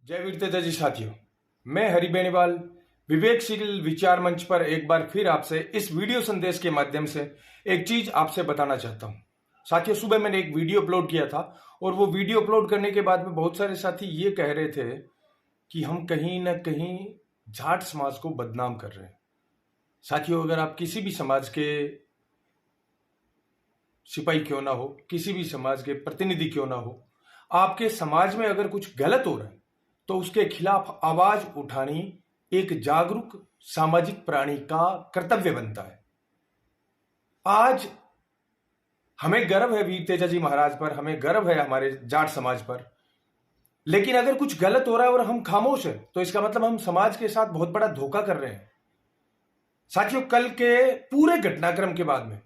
जय वीर तेजा जी साथियों, मैं हरि बेनीवाल विवेकशील विचार मंच पर एक बार फिर आपसे इस वीडियो संदेश के माध्यम से एक चीज आपसे बताना चाहता हूं। साथियों, सुबह मैंने एक वीडियो अपलोड किया था और वो वीडियो अपलोड करने के बाद में बहुत सारे साथी ये कह रहे थे कि हम कहीं ना कहीं जाट समाज को बदनाम कर रहे हैं। साथियों, अगर आप किसी भी समाज के सिपाही क्यों ना हो, किसी भी समाज के प्रतिनिधि क्यों ना हो, आपके समाज में अगर कुछ गलत हो रहा है तो उसके खिलाफ आवाज उठानी एक जागरूक सामाजिक प्राणी का कर्तव्य बनता है। आज हमें गर्व है वीर तेजा जी महाराज पर, हमें गर्व है हमारे जाट समाज पर, लेकिन अगर कुछ गलत हो रहा है और हम खामोश है तो इसका मतलब हम समाज के साथ बहुत बड़ा धोखा कर रहे हैं। साथियों, कल के पूरे घटनाक्रम के बाद में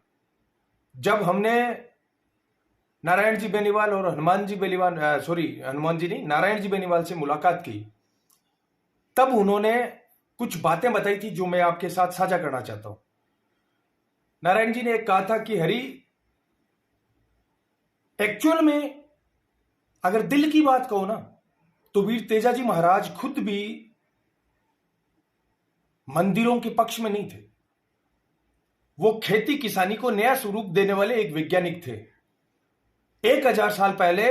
जब हमने नारायण जी बेनीवाल और हनुमान जी बेनीवाल हनुमान जी नहीं, नारायण जी बेनीवाल से मुलाकात की, तब उन्होंने कुछ बातें बताई थी जो मैं आपके साथ साझा करना चाहता हूं। नारायण जी ने एक कहा था कि हरि, एक्चुअल में अगर दिल की बात कहो ना तो वीर तेजा जी महाराज खुद भी मंदिरों के पक्ष में नहीं थे। वो खेती किसानी को नया स्वरूप देने वाले एक वैज्ञानिक थे। 1000 साल पहले,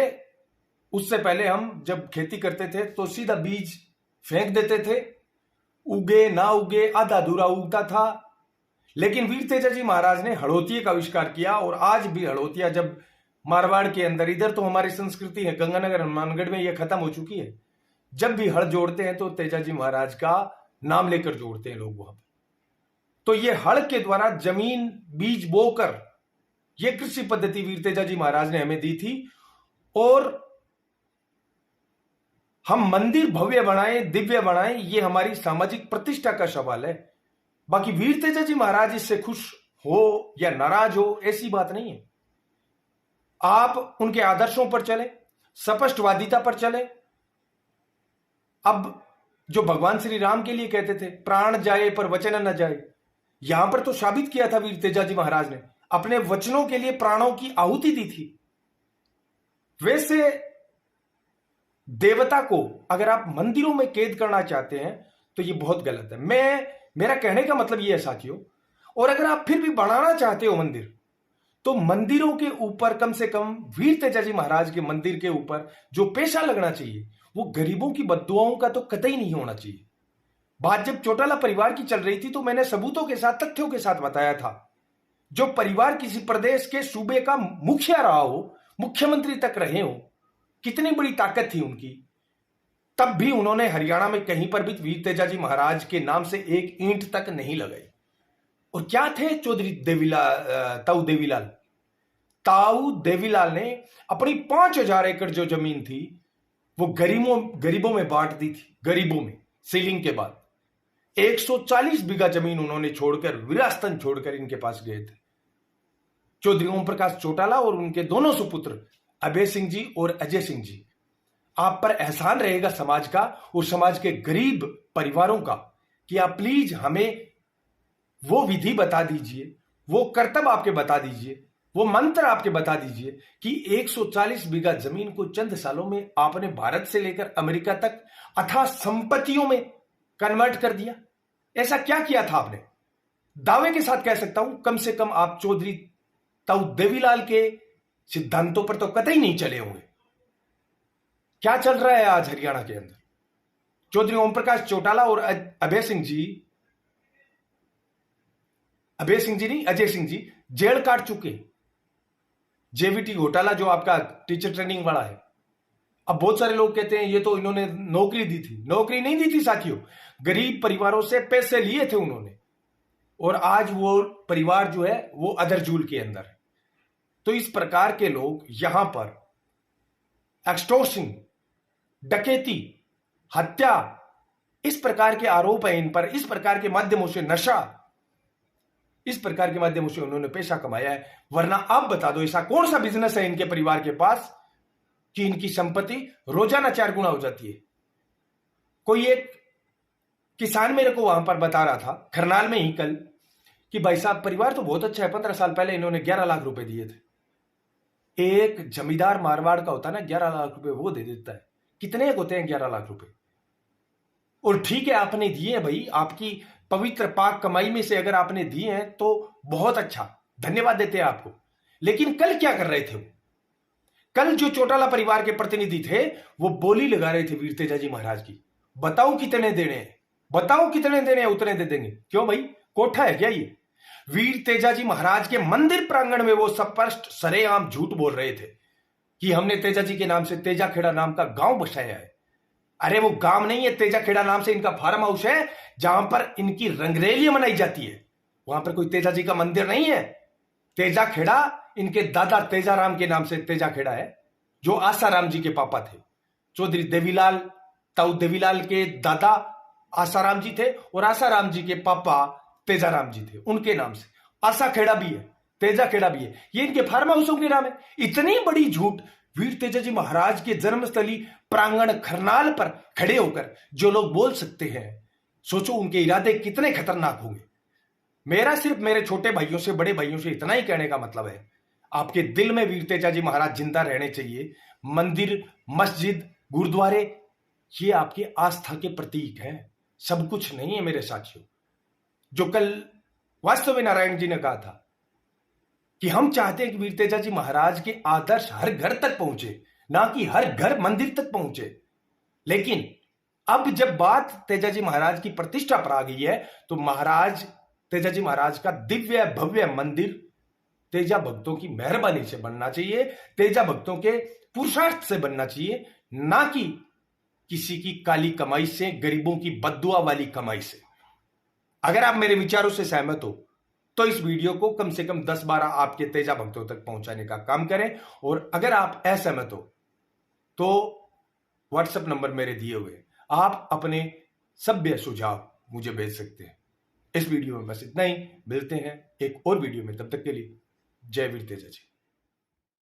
उससे पहले हम जब खेती करते थे तो सीधा बीज फेंक देते थे, उगे ना उगे आधा अधूरा उगता था। लेकिन वीर तेजा जी महाराज ने हड़ोतिये का आविष्कार किया और आज भी हड़ोतिया, जब मारवाड़ के अंदर, इधर तो हमारी संस्कृति है, गंगानगर हनुमानगढ़ में यह खत्म हो चुकी है, जब भी हड़ जोड़ते हैं तो तेजा जी महाराज का नाम लेकर जोड़ते हैं लोग वहां पर। तो यह हड़ के द्वारा जमीन बीज बोकर यह कृषि पद्धति वीर तेजा जी महाराज ने हमें दी थी। और हम मंदिर भव्य बनाएं, दिव्य बनाएं, यह हमारी सामाजिक प्रतिष्ठा का सवाल है। बाकी वीर तेजा जी महाराज इससे खुश हो या नाराज हो, ऐसी बात नहीं है। आप उनके आदर्शों पर चले, स्पष्टवादिता पर चले। अब जो भगवान श्री राम के लिए कहते थे प्राण जाए पर वचन न जाए, यहां पर तो साबित किया था वीर तेजा जी महाराज ने, अपने वचनों के लिए प्राणों की आहुति दी थी। वैसे देवता को अगर आप मंदिरों में कैद करना चाहते हैं तो यह बहुत गलत है। मेरा कहने का मतलब यह है साथियों, और अगर आप फिर भी बनाना चाहते हो मंदिर, तो मंदिरों के ऊपर कम से कम वीर तेजा जी महाराज के मंदिर के ऊपर जो पैसा लगना चाहिए वो गरीबों की बद्दुआओं का तो कतई नहीं होना चाहिए। बात जब चौटाला परिवार की चल रही थी तो मैंने सबूतों के साथ, तथ्यों के साथ बताया था। जो परिवार किसी प्रदेश के सूबे का मुखिया रहा हो, मुख्यमंत्री तक रहे हो, कितनी बड़ी ताकत थी उनकी, तब भी उन्होंने हरियाणा में कहीं पर भी वीर तेजा जी महाराज के नाम से एक ईंट तक नहीं लगाई। और क्या थे चौधरी ताऊ देवीलाल ने अपनी 5000 एकड़ जो जमीन थी वो गरीबों में बांट दी थी। गरीबों में सीलिंग के बाद 140 बीघा जमीन उन्होंने छोड़कर, विरासतन छोड़कर इनके पास गए थे। चौधरी ओम प्रकाश चौटाला और उनके दोनों सुपुत्र अभय सिंह जी और अजय सिंह जी, आप पर एहसान रहेगा समाज का और समाज के गरीब परिवारों का कि आप प्लीज हमें वो विधि बता दीजिए, वो कर्तव्य आपके बता दीजिए, वो मंत्र आपके बता दीजिए कि 140 बीघा जमीन को चंद सालों में आपने भारत से लेकर अमेरिका तक अथाह संपत्तियों में कन्वर्ट कर दिया। ऐसा क्या किया था आपने? दावे के साथ कह सकता हूं, कम से कम आप चौधरी ताऊ देवीलाल के सिद्धांतों पर तो कतई नहीं चले होंगे। क्या चल रहा है आज हरियाणा के अंदर? चौधरी ओम प्रकाश चौटाला और अजय सिंह जी जेल काट चुके। जेवीटी घोटाला जो आपका टीचर ट्रेनिंग वाला है, अब बहुत सारे लोग कहते हैं ये तो इन्होंने नौकरी दी थी। नौकरी नहीं दी थी साथियों, गरीब परिवारों से पैसे लिए थे उन्होंने, और आज वो परिवार जो है वो अदरजूल के अंदर है। तो इस प्रकार के लोग यहां पर एक्सटॉर्शन, डकैती, हत्या, इस प्रकार के आरोप है इन पर। इस प्रकार के माध्यमों से नशा, इस प्रकार के माध्यमों से उन्होंने पैसा कमाया है। वरना आप बता दो ऐसा कौन सा बिजनेस है इनके परिवार के पास कि इनकी संपत्ति रोजाना 4 गुना हो जाती है। कोई एक किसान मेरे को वहां पर बता रहा था खरनाल में ही कल कि भाई साहब परिवार तो बहुत अच्छा है, 15 साल पहले इन्होंने 11 लाख रुपए दिए थे। एक जमींदार मारवाड़ का होता है ना, 11 लाख रुपए वो दे देता है। कितने होते हैं 11 लाख रुपए? और ठीक है, आपने दिए हैं भाई, आपकी पवित्र पाक कमाई में से अगर आपने दिए हैं तो बहुत अच्छा, धन्यवाद देते हैं आपको। लेकिन कल क्या कर रहे थे वो? कल जो चौटाला परिवार के प्रतिनिधि थे वो बोली लगा रहे थे वीर तेजाजी महाराज की, बताओ कितने देने हैं, बताओ कितने देने हैं, उतने दे देंगे। क्यों भाई, कोठा है क्या ये? वीर तेजाजी महाराज के मंदिर प्रांगण में वो स्पष्ट सरेआम झूठ बोल रहे थे कि हमने तेजाजी के नाम से तेजाखेड़ा नाम का गांव बसाया है। अरे वो गांव नहीं है, तेजाखेड़ा नाम से इनका फार्म हाउस है जहां पर इनकी रंगरेली मनाई जाती है। वहां पर कोई तेजाजी का मंदिर नहीं है। तेजाखेड़ा इनके दादा तेजाराम के नाम से तेजाखेड़ा है, जो आसाराम जी के पापा थे। चौधरी देवीलाल, ताऊ देवीलाल के दादा आसाराम जी थे और आसाराम जी के पापा तेजाराम जी थे, उनके नाम से आसाखेड़ा भी है, तेजाखेड़ा भी है। ये इनके फार्म हाउसों के नाम है। इतनी बड़ी झूठ वीर तेजाजी महाराज के जन्मस्थली प्रांगण खरनाल पर खड़े होकर जो लोग बोल सकते हैं, सोचो उनके इरादे कितने खतरनाक होंगे। मेरा सिर्फ मेरे छोटे भाइयों से, बड़े भाइयों से इतना ही कहने का मतलब है, आपके दिल में वीर तेजाजी महाराज जिंदा रहने चाहिए। मंदिर, मस्जिद, गुरुद्वारे ये आपकी आस्था के प्रतीक हैं, सब कुछ नहीं है मेरे साथियों। जो कल वास्तव नारायण जी ने कहा था कि हम चाहते हैं कि वीर तेजाजी महाराज के आदर्श हर घर तक पहुंचे, ना कि हर घर मंदिर तक पहुंचे। लेकिन अब जब बात तेजाजी महाराज की प्रतिष्ठा पर आ गई है तो महाराज तेजाजी महाराज का दिव्य भव्य मंदिर तेजा भक्तों की मेहरबानी से बनना चाहिए, तेजा भक्तों के पुरुषार्थ से बनना चाहिए, ना कि किसी की काली कमाई से, गरीबों की बद्दुआ वाली कमाई से। अगर आप मेरे विचारों से सहमत हो तो इस वीडियो को कम से कम 10-12 आपके तेजा भक्तों तक पहुंचाने का काम करें। और अगर आप असहमत हो तो व्हाट्सएप नंबर मेरे दिए हुए, आप अपने सभ्य सुझाव मुझे भेज सकते हैं। इस वीडियो में बस इतना ही, मिलते हैं एक और वीडियो में, तब तक के लिए जय वीर तेजाजी।